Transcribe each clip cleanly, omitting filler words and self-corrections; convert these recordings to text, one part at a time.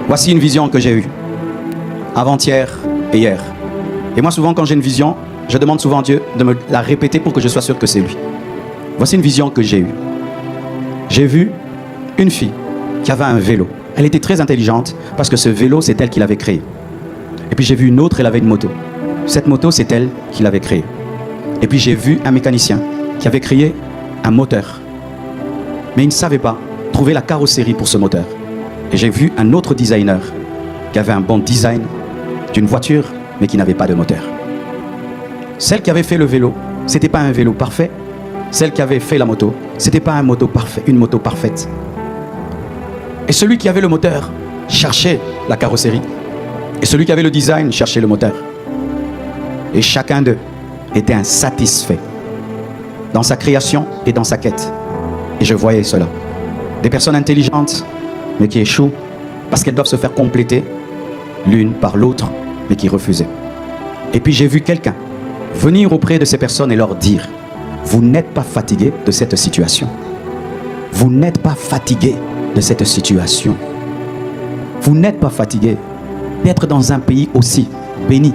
Voici une vision que j'ai eue avant-hier et hier. Et moi, souvent, quand j'ai une vision, je demande souvent à Dieu de me la répéter pour que je sois sûr que c'est lui. Voici une vision que j'ai eue. J'ai vu une fille qui avait un vélo. Elle était très intelligente parce que ce vélo, c'est elle qui l'avait créé. Et puis j'ai vu une autre, elle avait une moto. Cette moto, c'est elle qui l'avait créée. Et puis j'ai vu un mécanicien qui avait créé un moteur. Mais il ne savait pas trouver la carrosserie pour ce moteur. Et j'ai vu un autre designer qui avait un bon design d'une voiture, mais qui n'avait pas de moteur. Celle qui avait fait le vélo, ce n'était pas un vélo parfait. Celle qui avait fait la moto, ce n'était pas une moto parfaite. Et celui qui avait le moteur cherchait la carrosserie. Et celui qui avait le design cherchait le moteur. Et chacun d'eux était insatisfait dans sa création et dans sa quête. Et je voyais cela. Des personnes intelligentes, mais qui échouent parce qu'elles doivent se faire compléter l'une par l'autre, mais qui refusaient. Et puis j'ai vu quelqu'un venir auprès de ces personnes et leur dire: vous n'êtes pas fatigués de cette situation. Vous n'êtes pas fatigués de cette situation. Vous n'êtes pas fatigués d'être dans un pays aussi béni,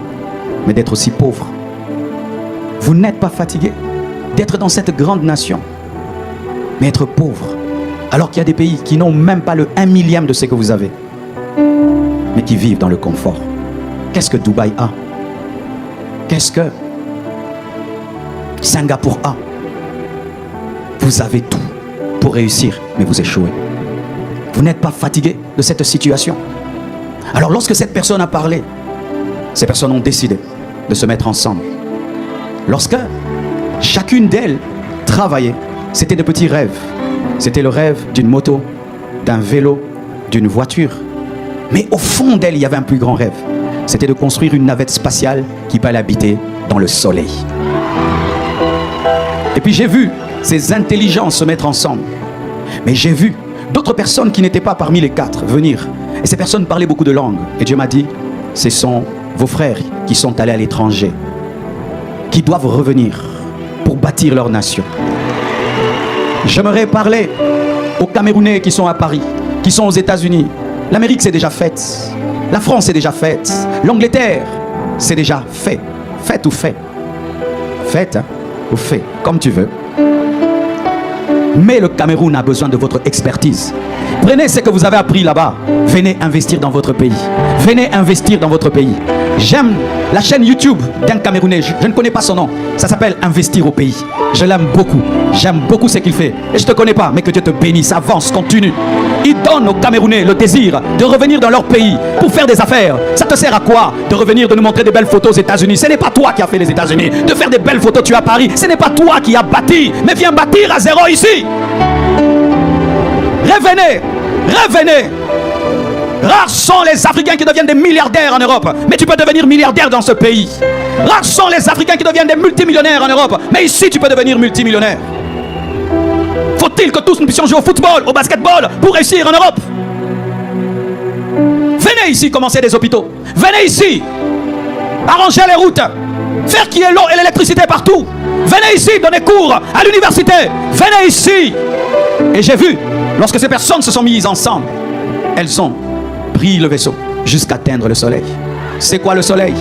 mais d'être aussi pauvre. Vous n'êtes pas fatigués d'être dans cette grande nation, mais être pauvre, alors qu'il y a des pays qui n'ont même pas le 1/1000e de ce que vous avez, mais qui vivent dans le confort. Qu'est-ce que Dubaï a? Qu'est-ce que Singapour a? Vous avez tout pour réussir, mais vous échouez. Vous n'êtes pas fatigué de cette situation. Alors lorsque cette personne a parlé, ces personnes ont décidé de se mettre ensemble. Lorsque chacune d'elles travaillait, c'était de petits rêves. C'était le rêve d'une moto, d'un vélo, d'une voiture. Mais au fond d'elle, il y avait un plus grand rêve. C'était de construire une navette spatiale qui peut aller habiter dans le soleil. Et puis j'ai vu ces intelligences se mettre ensemble. Mais j'ai vu d'autres personnes qui n'étaient pas parmi les 4 venir. Et ces personnes parlaient beaucoup de langues. Et Dieu m'a dit: ce sont vos frères qui sont allés à l'étranger, qui doivent revenir pour bâtir leur nation. J'aimerais parler aux Camerounais qui sont à Paris, qui sont aux États-Unis. L'Amérique, c'est déjà faite. La France, c'est déjà faite. L'Angleterre, c'est déjà fait. Fait ou fait? Fait, hein? Ou fait, comme tu veux. Mais le Cameroun a besoin de votre expertise. Prenez ce que vous avez appris là-bas. Venez investir dans votre pays. Venez investir dans votre pays. J'aime la chaîne YouTube d'un Camerounais. Je ne connais pas son nom. Ça s'appelle Investir au pays. Je l'aime beaucoup. J'aime beaucoup ce qu'il fait. Et je ne te connais pas, mais que Dieu te bénisse. Avance, continue. Il donne aux Camerounais le désir de revenir dans leur pays pour faire des affaires. Ça te sert à quoi de revenir, de nous montrer des belles photos aux États-Unis? Ce n'est pas toi qui as fait les États-Unis. De faire des belles photos, tu es à Paris. Ce n'est pas toi qui as bâti, mais viens bâtir à zéro ici. Revenez, revenez. Rares sont les Africains qui deviennent des milliardaires en Europe, mais tu peux devenir milliardaire dans ce pays. Rares sont les Africains qui deviennent des multimillionnaires en Europe, mais ici tu peux devenir multimillionnaire. Faut-il que tous nous puissions jouer au football, au basketball pour réussir en Europe? Venez ici commencer des hôpitaux. Venez ici arranger les routes, faire qu'il y ait l'eau et l'électricité partout. Venez ici donner cours à l'université. Venez ici. Et j'ai vu, lorsque ces personnes se sont mises ensemble, elles ont pris le vaisseau jusqu'à atteindre le soleil. C'est quoi le soleil?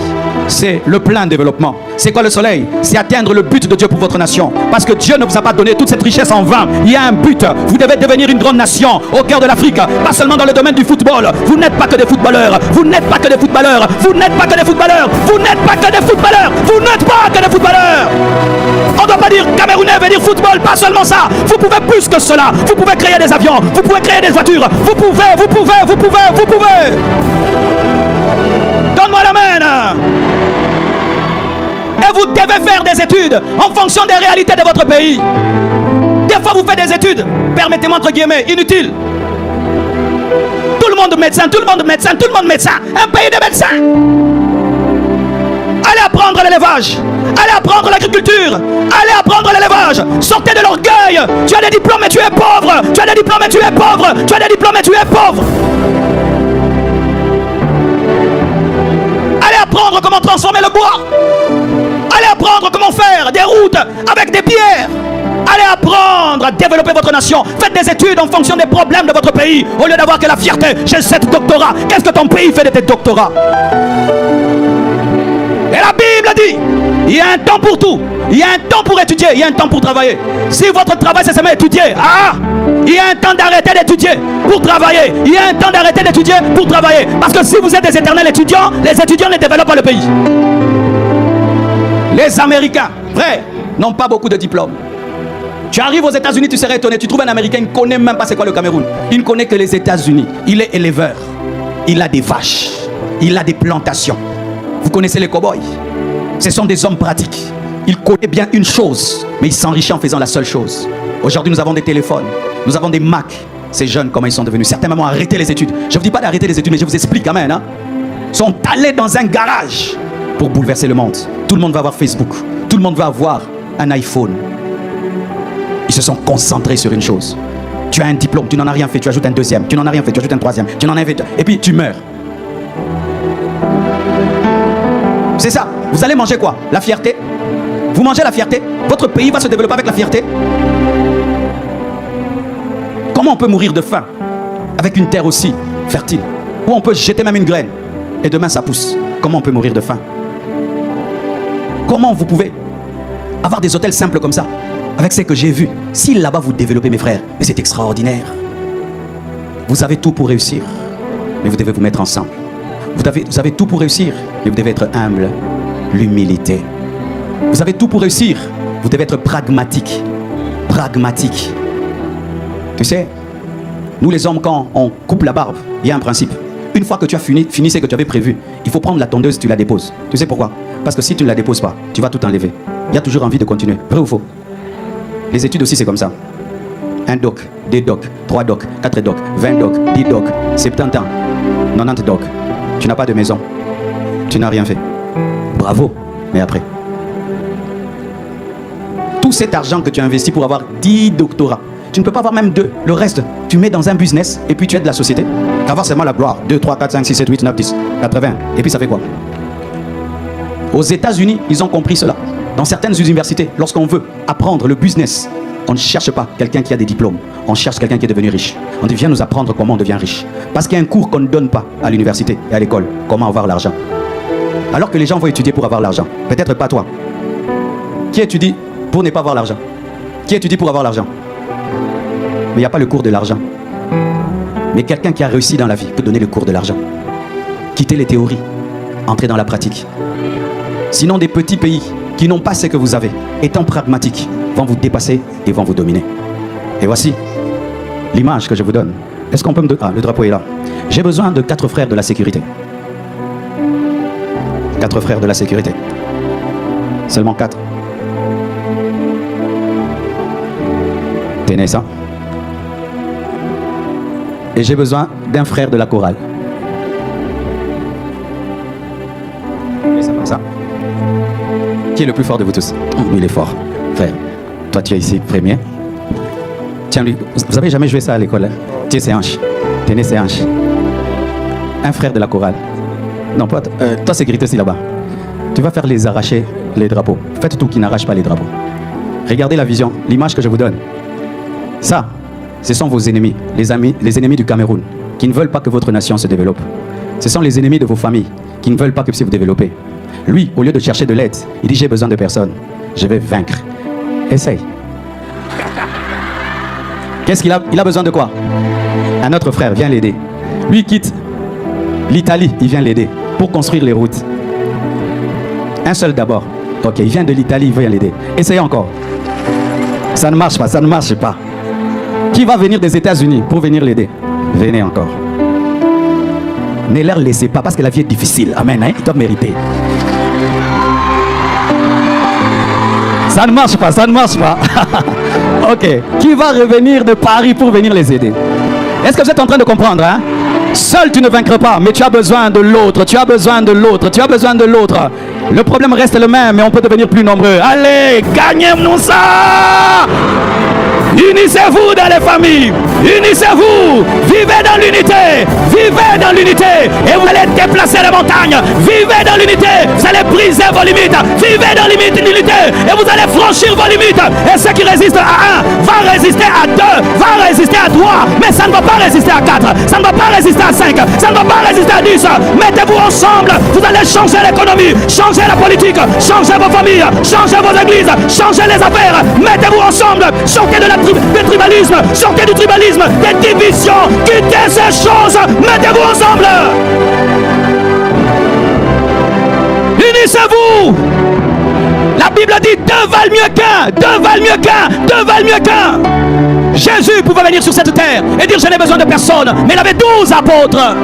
C'est le plein développement. C'est quoi le soleil? C'est atteindre le but de Dieu pour votre nation. Parce que Dieu ne vous a pas donné toute cette richesse en vain. Il y a un but. Vous devez devenir une grande nation au cœur de l'Afrique. Pas seulement dans le domaine du football. Vous n'êtes pas que des footballeurs. Vous n'êtes pas que des footballeurs. Vous n'êtes pas que des footballeurs. Vous n'êtes pas que des footballeurs. Vous n'êtes pas que des footballeurs. On ne doit pas dire Camerounais veut dire football. Pas seulement ça. Vous pouvez plus que cela. Vous pouvez créer des avions. Vous pouvez créer des voitures. Vous pouvez. Donne-moi la main. Et vous devez faire des études en fonction des réalités de votre pays. Des fois vous faites des études, permettez-moi entre guillemets, inutiles. Tout le monde médecin, tout le monde médecin, tout le monde médecin. Un pays de médecins. Allez apprendre l'élevage. Allez apprendre l'agriculture. Allez apprendre l'élevage. Sortez de l'orgueil. Tu as des diplômes et tu es pauvre. Tu as des diplômes et tu es pauvre. Tu as des diplômes et tu es pauvre. Allez apprendre comment transformer le bois. Allez apprendre comment faire des routes avec des pierres. Allez apprendre à développer votre nation. Faites des études en fonction des problèmes de votre pays. Au lieu d'avoir que la fierté, j'ai 7 doctorats. Qu'est-ce que ton pays fait de tes doctorats? Et la Bible dit, il y a un temps pour tout. Il y a un temps pour étudier, il y a un temps pour travailler. Si votre travail c'est seulement étudier, il y a un temps d'arrêter d'étudier pour travailler. Il y a un temps d'arrêter d'étudier pour travailler. Parce que si vous êtes des éternels étudiants, les étudiants ne développent pas le pays. Les Américains, frère, n'ont pas beaucoup de diplômes. Tu arrives aux États-Unis, tu serais étonné. Tu trouves un Américain, il ne connaît même pas c'est quoi le Cameroun. Il ne connaît que les États-Unis. Il est éleveur. Il a des vaches. Il a des plantations. Vous connaissez les cow-boys? Ce sont des hommes pratiques. Il connaît bien une chose, mais il s'enrichit en faisant la seule chose. Aujourd'hui, nous avons des téléphones, nous avons des Macs. Ces jeunes, comment ils sont devenus? Certains même ont arrêté les études. Je ne vous dis pas d'arrêter les études, mais je vous explique quand même. Sont allés dans un garage pour bouleverser le monde. Tout le monde va avoir Facebook. Tout le monde va avoir un iPhone. Ils se sont concentrés sur une chose. Tu as un diplôme, tu n'en as rien fait, tu ajoutes un deuxième. Tu n'en as rien fait, tu ajoutes un troisième. Tu n'en as fait, et puis tu meurs. C'est ça. Vous allez manger quoi? La fierté. Vous mangez la fierté. Votre pays va se développer avec la fierté. Comment on peut mourir de faim avec une terre aussi fertile, où on peut jeter même une graine et demain ça pousse? Comment on peut mourir de faim? Comment vous pouvez avoir des hôtels simples comme ça avec ce que j'ai vu? Si là-bas vous développez, mes frères, mais c'est extraordinaire. Vous avez tout pour réussir, mais vous devez vous mettre ensemble. Vous avez tout pour réussir, mais vous devez être humble. L'humilité. Vous avez tout pour réussir, vous devez être pragmatique. Pragmatique. Tu sais, nous les hommes, quand on coupe la barbe, il y a un principe. Une fois que tu as fini ce que tu avais prévu, il faut prendre la tondeuse, tu la déposes. Tu sais pourquoi? Parce que si tu ne la déposes pas, tu vas tout enlever. Il y a toujours envie de continuer. Vrai ou faux? Les études aussi, c'est comme ça. 1 doc, 2 docs, 3 docs, 4 docs, 20 docs, 10 docs, 70 ans, 90 docs. Tu n'as pas de maison. Tu n'as rien fait. Bravo. Mais après, tout cet argent que tu as investi pour avoir 10 doctorats, tu ne peux pas avoir même 2. Le reste, tu mets dans un business et puis tu aides la société. Avoir seulement la gloire. 2, 3, 4, 5, 6, 7, 8, 9, 10, 80. Et puis ça fait quoi? Aux États-Unis, ils ont compris cela. Dans certaines universités, lorsqu'on veut apprendre le business, on ne cherche pas quelqu'un qui a des diplômes. On cherche quelqu'un qui est devenu riche. On dit, viens nous apprendre comment on devient riche. Parce qu'il y a un cours qu'on ne donne pas à l'université et à l'école. Comment avoir l'argent. Alors que les gens vont étudier pour avoir l'argent. Peut-être pas toi. Qui étudie pour ne pas avoir l'argent? Qui étudie pour avoir l'argent? Mais il n'y a pas le cours de l'argent. Mais quelqu'un qui a réussi dans la vie peut donner le cours de l'argent. Quitter les théories, entrer dans la pratique. Sinon, des petits pays qui n'ont pas ce que vous avez, étant pragmatiques, vont vous dépasser et vont vous dominer. Et voici l'image que je vous donne. Est-ce qu'on peut me donner... Ah, le drapeau est là. J'ai besoin de 4 frères de la sécurité. 4 frères de la sécurité. Seulement 4. Tenez ça. Et j'ai besoin d'un frère de la chorale. Et ça va ça. Qui est le plus fort de vous tous? Il est fort. Frère, toi tu es ici, premier. Tiens lui, vous avez jamais joué ça à l'école, hein? Tiens ses hanches. Tenez ses hanches. Un frère de la chorale. Non, pas toi sécurité aussi là-bas. Tu vas faire les arracher les drapeaux. Faites tout qui n'arrache pas les drapeaux. Regardez la vision, l'image que je vous donne. Ça, ce sont vos ennemis, les ennemis du Cameroun, qui ne veulent pas que votre nation se développe. Ce sont les ennemis de vos familles, qui ne veulent pas que vous vous développez. Lui, au lieu de chercher de l'aide, il dit j'ai besoin de personne. Je vais vaincre. Essaye. Qu'est-ce qu'il a? Il a besoin de quoi? Un autre frère vient l'aider. Lui quitte l'Italie, il vient l'aider pour construire les routes. Un seul d'abord. Ok, il vient de l'Italie, il vient l'aider. Essayez encore. Ça ne marche pas, ça ne marche pas. Qui va venir des États-Unis pour venir l'aider? Venez encore. Ne leur laissez pas parce que la vie est difficile. Amen, hein? Ils doivent mériter. Ça ne marche pas, ça ne marche pas. Ok. Qui va revenir de Paris pour venir les aider? Est-ce que vous êtes en train de comprendre, hein? Seul tu ne vaincras pas, mais tu as besoin de l'autre, tu as besoin de l'autre, tu as besoin de l'autre. Le problème reste le même, mais on peut devenir plus nombreux. Allez, gagnez-nous ça! Unissez-vous dans les familles. Unissez-vous. Vivez dans l'unité. Vivez dans l'unité. Et vous allez déplacer les montagnes. Vivez dans l'unité. Vous allez briser vos limites. Vivez dans l'unité. Et vous allez franchir vos limites. Et ceux qui résistent à 1 va résister à 2, va résister à 3. Mais ça ne va pas résister à 4. Ça ne va pas résister à 5. Ça ne va pas résister à 10. Mettez-vous ensemble. Vous allez changer l'économie. Changer la politique. Changer vos familles. Changer vos églises. Changer les affaires. Mettez-vous ensemble. Sortez du tribalisme. Sortez du tribalisme. Des divisions. Quittez ces choses. Mettez-vous ensemble. Unissez-vous. La Bible dit 2 valent mieux qu'un. 2 valent mieux qu'un. 2 valent mieux qu'un. Jésus pouvait venir sur cette terre et dire je n'ai besoin de personne. Mais il avait 12 apôtres.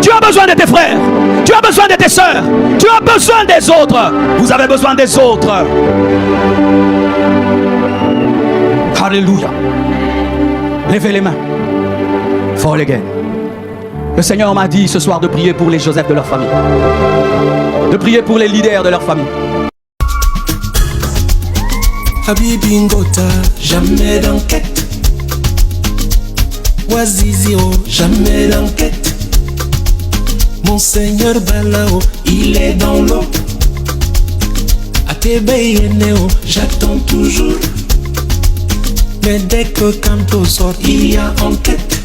Tu as besoin de tes frères. Tu as besoin de tes sœurs. Tu as besoin des autres. Vous avez besoin des autres. Alléluia. Levez les mains. Fall again. Le Seigneur m'a dit ce soir de prier pour les Joseph de leur famille. De prier pour les leaders de leur famille. Habibi Ngota, jamais d'enquête. Oisizio, jamais d'enquête. Monseigneur Balao, il est dans l'eau. Atebe Yeneo, j'attends toujours. Mais dès que Kanto sort, il y a enquête.